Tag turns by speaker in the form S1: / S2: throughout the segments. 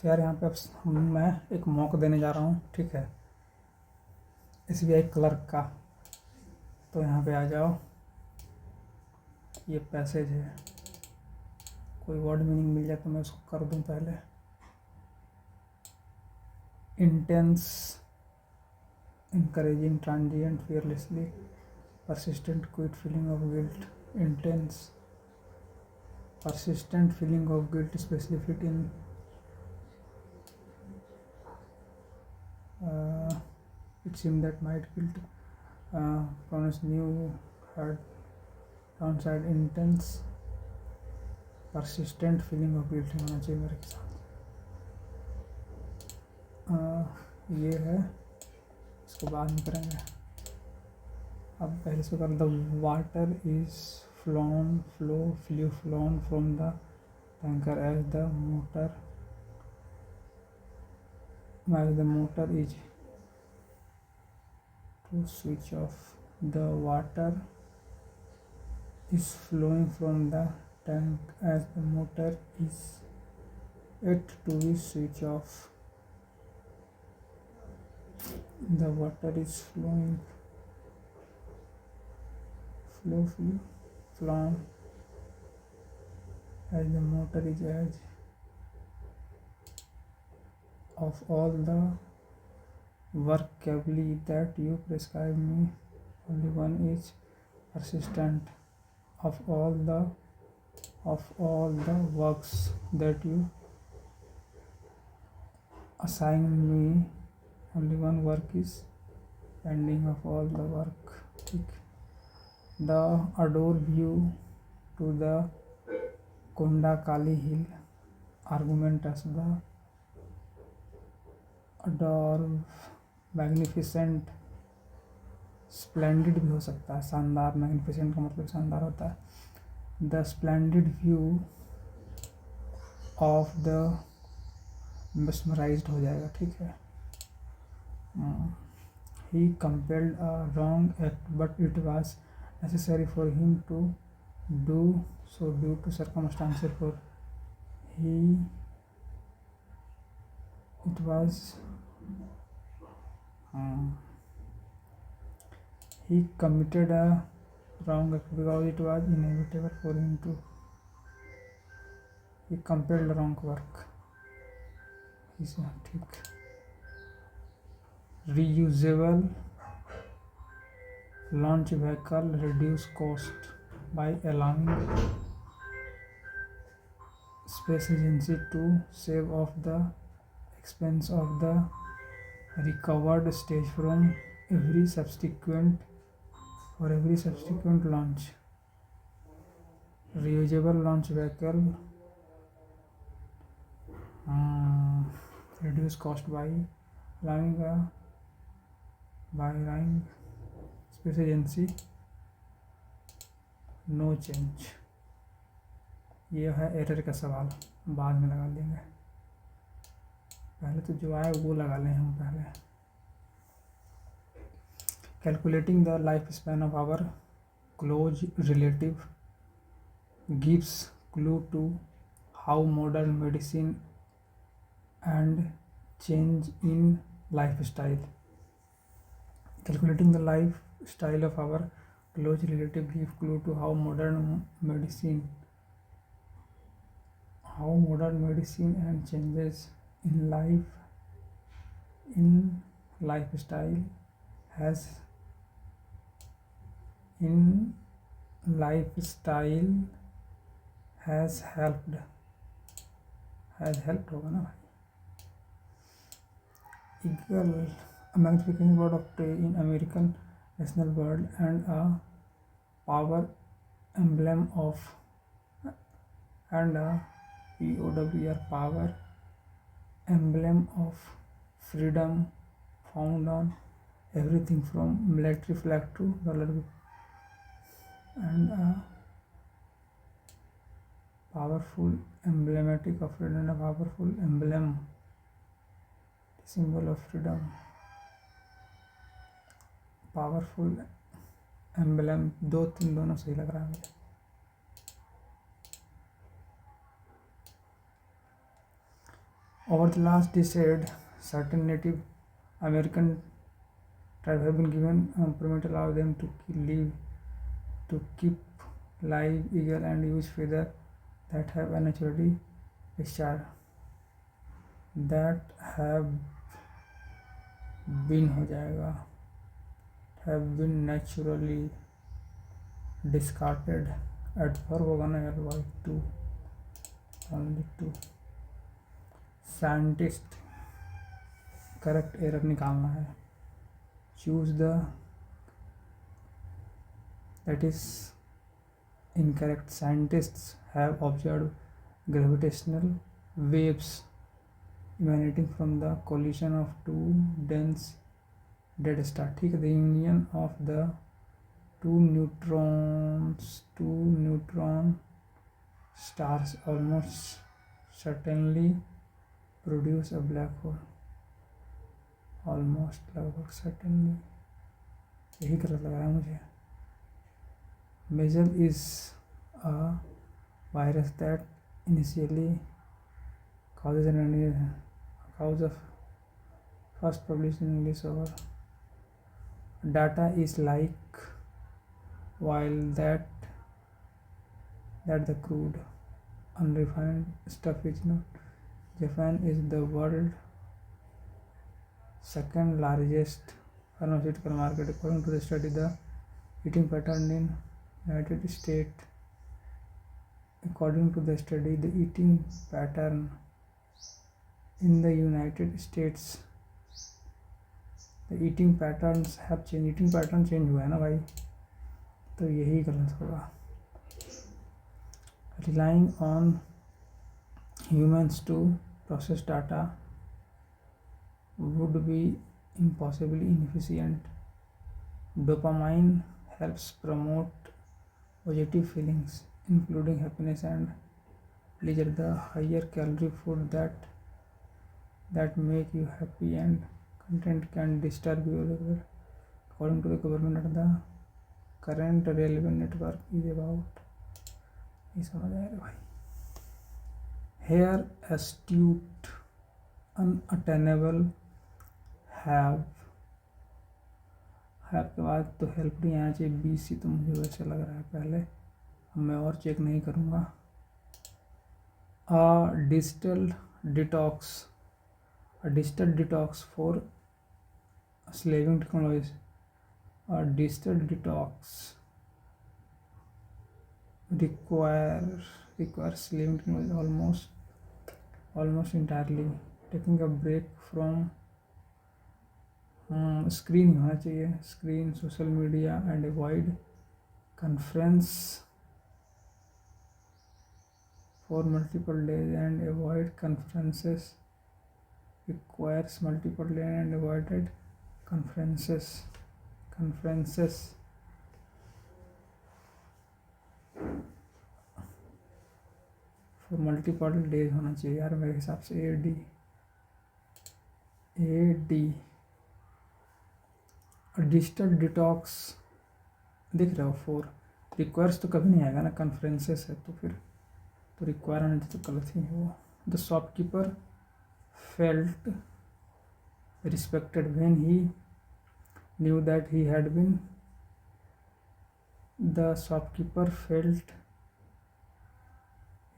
S1: तो यार यहाँ पे अब मैं एक मौका देने जा रहा हूँ, ठीक है, SBI क्लर्क का। तो यहाँ पे आ जाओ, ये पैसेज है, कोई वर्ड मीनिंग मिल जाए तो मैं उसको कर दूँ पहले। Intense, encouraging, transient, fearlessly, persistent, quit feeling of guilt, intense, persistent feeling of guilt, especially fit in it seemed that might guilt promise new hard downside, intense, persistent feeling of guilt होना चाहिए मेरे के साथ। ये है, इसको बाद में करेंगे। अब पहले से कर, the water is flown from the tanker as the motor is to switch off. The water is flowing from the tank as the motor is yet to be switched off. The water is flown as the motor is edge of all the vocabulary that you prescribe me. Only one is persistent of all the works that you assign me. Only one work is pending of all the work. The adore view to the Kundakali hill argument as the adore magnificent, splendid भी हो सकता है, शानदार। Magnificent का मतलब शानदार होता है। The splendid view of the, mesmerised हो जाएगा, ठीक है। He compelled a wrong act but it was necessary for him to do so due to circumstances for he it was he committed a wrong act because it was inevitable for him to, he compelled wrong work, is ठीक। reusable launch vehicle reduce cost by allowing space agency to save off the expense of the recovered stage from every subsequent launch. Reusable launch vehicle reduce cost by allowing space agency no change। ये है error का सवाल, बाद में लगा लेंगे, पहले तो जो आए वो लगा लें हम पहले। Calculating the life span of our close relative gives clue to how modern medicine and change in life style. Calculating the life style of our close relative give clue to how modern medicine and changes in lifestyle has helped होगा ना भाई। eagle, a magnificent bird of prey in American national bird and a power emblem of POWR power emblem of freedom found on everything from military flag to dollar bill, and a powerful emblematic of freedom and a powerful emblem, symbol of freedom, powerful emblem, 2-3 दोनों सही लग रहा है मुझे। Over the last decade, certain Native American tribes have been given permit to allow them to keep live eagle and use feathers that have a naturally discharged that हो जाएगा have been naturally discarded at verb होगा ना यार by two only two scientist correct error निकालना है choose the that is incorrect. Scientists have observed gravitational waves emanating from the collision of two dense dead stars. ठीक है, the union of the two neutron stars almost certainly produce a black hole. Almost लगभग certainly यही गलत लग रहा है मुझे. Measles is a virus that initially causes an cause of first published in English over data is like while that the crude unrefined stuff is not. Japan is the world second largest pharmaceutical market according to the study. The eating pattern in United States. According to the study, the eating pattern in the United States, the eating patterns have changed. Eating pattern change हुआ है ना भाई, तो यही गलत होगा. Relying on humans to process data would be impossibly inefficient. Dopamine helps promote positive feelings, including happiness and pleasure. The higher calorie food that make you happy and content can disturb your liver. According to the government, the current relevant network is about. ये समझ आएगा भाई. Here astute, unattainable, have के बाद तो help नहीं आना चाहिए. BC तो मुझे वैसे लग रहा है पहले, मैं और चेक नहीं करूँगा. Digital detox for slaving technologies. Digital detox require slaving technology almost entirely. Taking a break from screen होना चाहिए. Screen, social media and avoid conference for multiple days and avoid conferences. Requires multiple days and avoided conferences for multiple days होना चाहिए यार मेरे हिसाब से. AD digital detox दिख रहा हो. 4 रिक्वायर्स तो कभी नहीं आएगा ना, कन्फ्रेंसेस है तो फिर तो रिक्वायर आने तो गलत ही है वो. The shopkeeper felt respected when he knew that he had been. The shopkeeper felt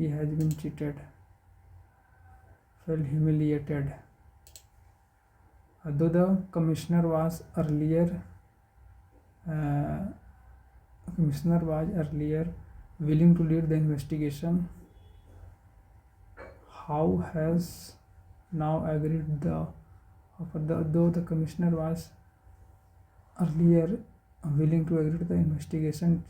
S1: he has been cheated, felt humiliated. Though the commissioner was earlier willing to lead the investigation, Howe has now agreed though the commissioner was earlier willing to lead the investigation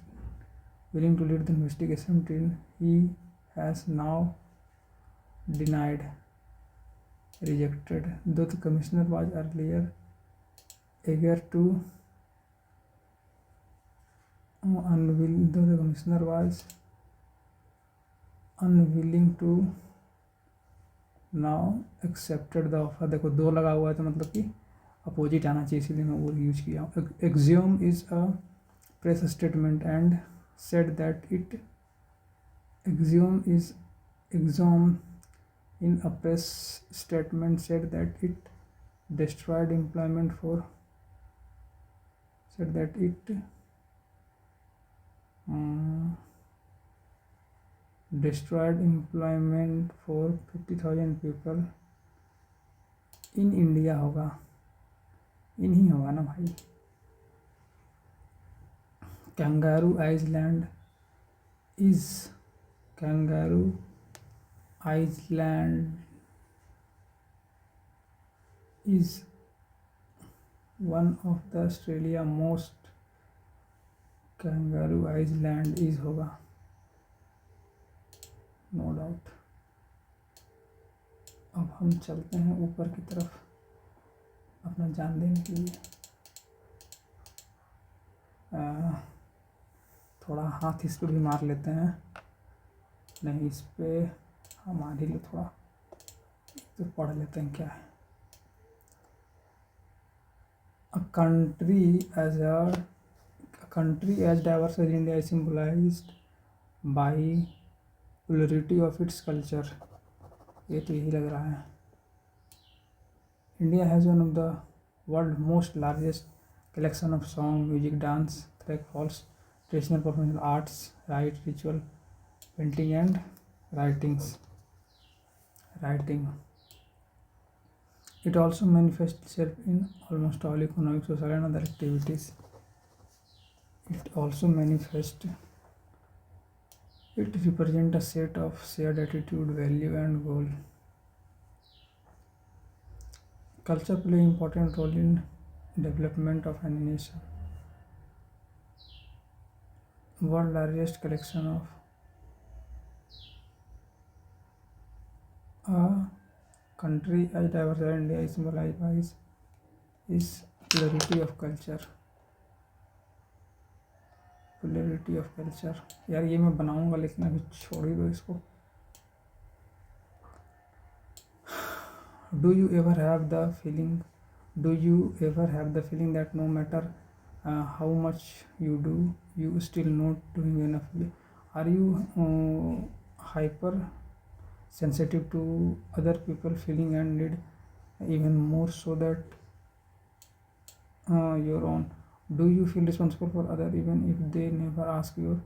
S1: till he has now rejected. Though the commissioner was earlier eager to unwilling to now accepted the offer. देखो 2 लगा हुआ है तो मतलब कि opposite आना चाहिए, इसलिए मैं वो यूज किया. Axiom is a press statement and said that it in a press statement said that it destroyed employment for said that it um, destroyed employment for 50,000 people in India होगा, इन ही होगा ना भाई. Kangaroo Island is Kangaroo Island is one of the Australia most. Kangaroo Island is होगा, no doubt. अब हम चलते हैं ऊपर की तरफ अपना जान देने के लिए. थोड़ा हाथ इस पे भी मार लेते हैं. नहीं, इस पे हम मार ही लो थोड़ा, तो पढ़ लेते हैं क्या है. A country as diverse as India is symbolized by plurality of its culture. ये तो यही लग रहा है. India has one of the world's most largest collection of song, music, dance, track, halls, traditional performance arts, rite, ritual, painting and writing. It also manifests itself in almost all economic, social and other activities. It represents a set of shared attitude, value and goal. Culture plays an important role in development of any nation. World largest collection of a country as diverse as India is symbolized by is plurality of culture. यार ये मैं बनाऊंगा लेकिन अभी छोड़ ही दो इसको. Do you ever have the feeling that no matter how much you do, you still not doing enough? Are you hyper sensitive to other people feeling and need even more so that your own? Do you feel responsible for other even if they never ask you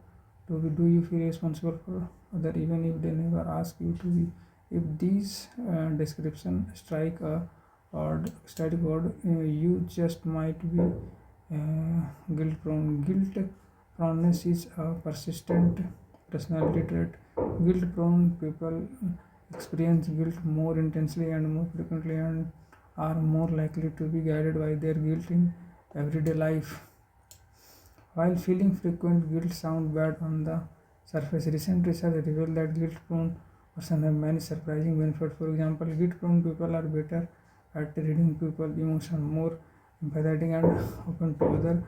S1: to be? Do you feel responsible for other even if they never ask you to be? If these description strike a word, you just might be guilt prone. Guilt proneness is a persistent personality trait. Guilt prone people experience guilt more intensely and more frequently and are more likely to be guided by their guilt in everyday life. While feeling frequent guilt sounds bad on the surface, recent research revealed that guilt-prone persons have many surprising benefits. For example, guilt-prone people are better at reading people's emotions, more empathetic and open to other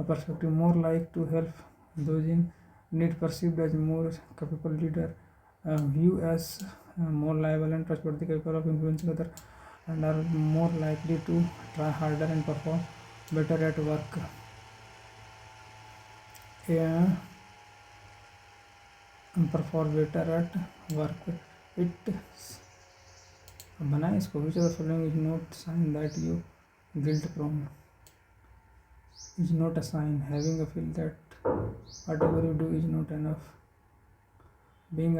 S1: perspectives, more like to help those in need, perceived as more capable leader, viewed as more liable and trustworthy, capable of influencing others, and are more likely to try harder and perform better at work. Perform better at work. It बनाए इसको. Which of the following is not sign that you guilt prone? Is not a sign. Having a feel that whatever you do is not enough. Being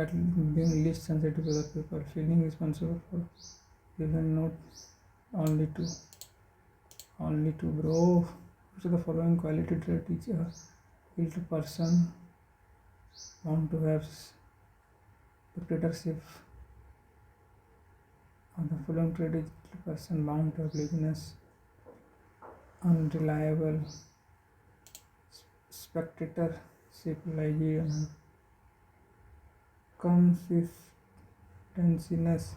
S1: least sensitive to other people. Feeling responsible for even not only to bro. Which of the following quality trait is a guilt person want to have dictatorship? The following trait is person bound to have laziness, unreliable, spectatorship, lazy, consistenciness,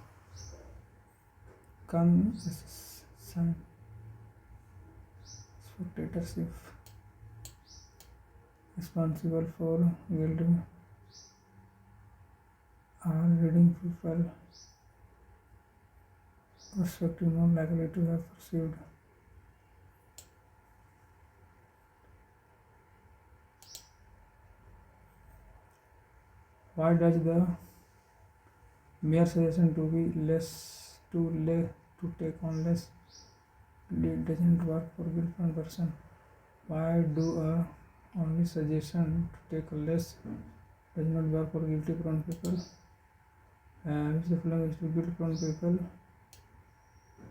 S1: spectatorship, responsible for guilt, are reading people, perspective more likely to have perceived. Why does the mere suggestion to be less to take on less lead doesn't work for guilt-prone person. Why do only suggestion to take less does not work for guilty-prone people? Which the following is to guilt-prone people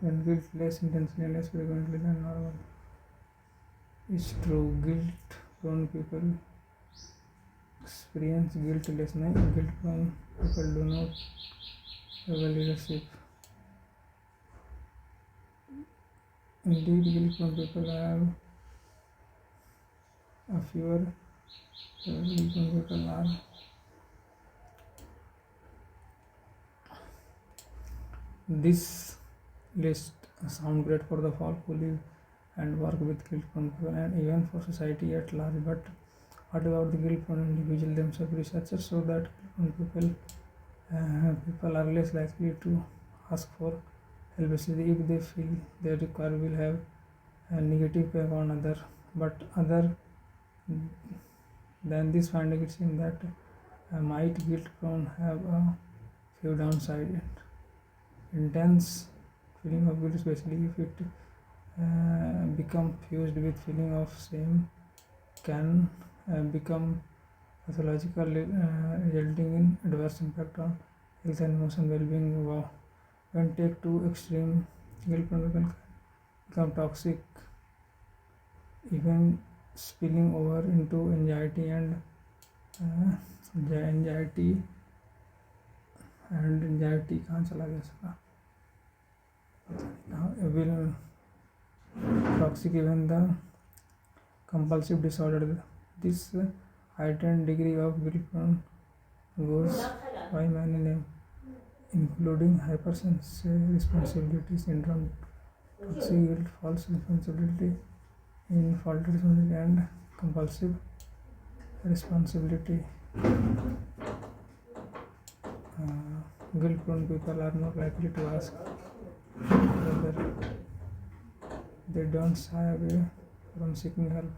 S1: when guilt less intensely and less frequently than normal. It's true. Guilt-prone people experience guilt less. Guilt-prone people do not have a leadership. Indeed, guilt-prone people have a fewer. Guilt-prone people are. This list sound great for the folk who live and work with guilt-prone people and even for society at large. But what about the guilt-prone individual themselves? Researchers show that guilt-prone people are less likely to ask for help, especially if they feel their require will have a negative impact on other. But other than this finding, it seems that might guilt-prone have a few downsides. Intense feeling of guilt, especially if it become fused with feeling of shame, can become pathological, resulting in adverse impact on health and emotional well-being. Wow. When take to extreme, guilt-prone can become toxic, even spilling over into anxiety and anxiety कहाँ चला गया इसका will toxic, even the compulsive disorder. This heightened degree of guilt goes by many names, including hypersensitive responsibility syndrome, toxic guilt, false responsibility, faulty responsibility, and compulsive responsibility. Guilt-prone people are more likely to ask whether they don't shy away from seeking help.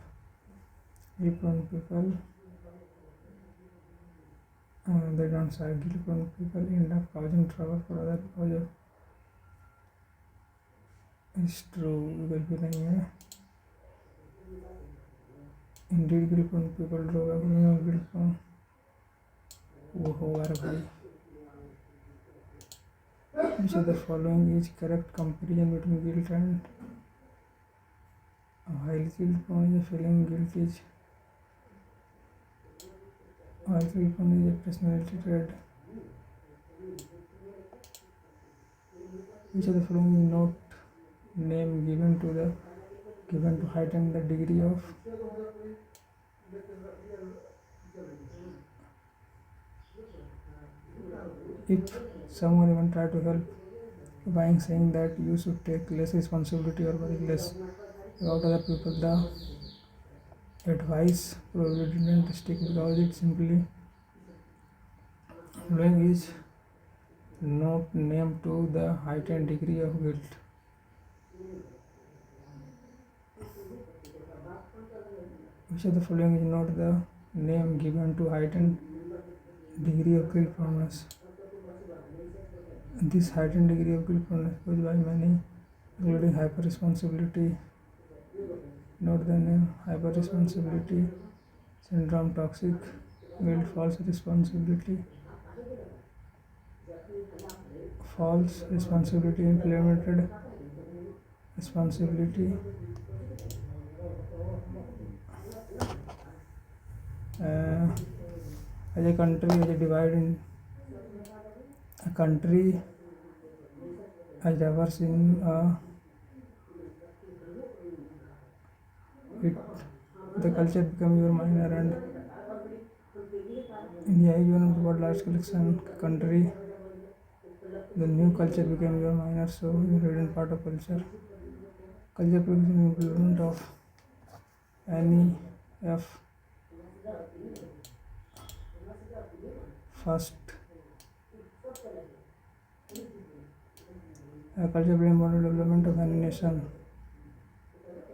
S1: Guilt-prone people they don't shy. Guilt-prone people end up causing trouble for other because of it's true. गलती नहीं है. Indeed, guilt-prone people draw a guilt-prone. वो होगा रे भाई. Which of the following is correct comparison between guilt and while guilt-prone is a feeling, guilt is while guilt-prone is a personality trait. Which of the following is not name given to heighten the degree of if someone even try to help by saying that you should take less responsibility or worry less about other people, the advice probably didn't stick because it simply following is not named to the heightened degree of guilt. Which of the following is not the name given to heightened degree of guiltfulness? This heightened degree of guiltfulness caused by many, including hyper-responsibility, not the name, hyper-responsibility syndrome, toxic guilt, false responsibility, implemented responsibility, as a country, as a divide in a country, as diverse in the culture become your minor, and India is one of the world's largest collection country. The new culture became your minor, so you hidden part of culture. Culture production implement of NEF. First, culture play important development of any nation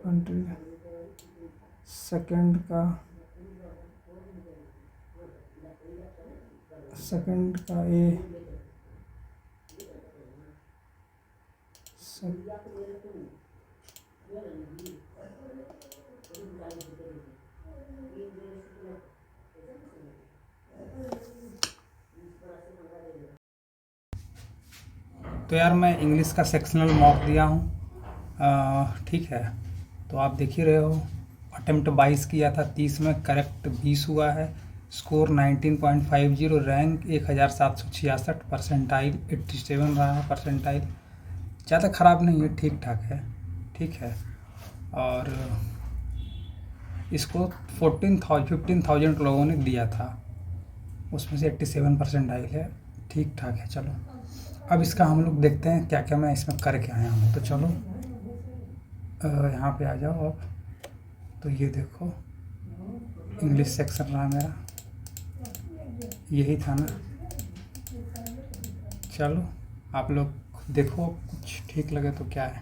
S1: country. second का A तो यार मैं English का sectional mock दिया हूँ, ठीक है। तो आप देख ही रहे हो, अटेम्प्ट 22 किया था, 30 में करेक्ट 20 हुआ है, स्कोर 19.50, रैंक 1766, परसेंटाइल 87 रहा है परसेंटाइल। ज़्यादा ख़राब नहीं है, ठीक ठाक है, ठीक है। और इसको 15,000 लोगों ने दिया था, उसमें से 87 परसेंटाइल है, ठीक ठाक है। चलो अब इसका हम लोग देखते हैं क्या क्या मैं इसमें करके आया हूँ। तो चलो यहाँ पे आ जाओ अब। तो ये देखो इंग्लिश सेक्शन रहा मेरा, यही था ना। चलो आप लोग देखो, कुछ ठीक लगे तो क्या है।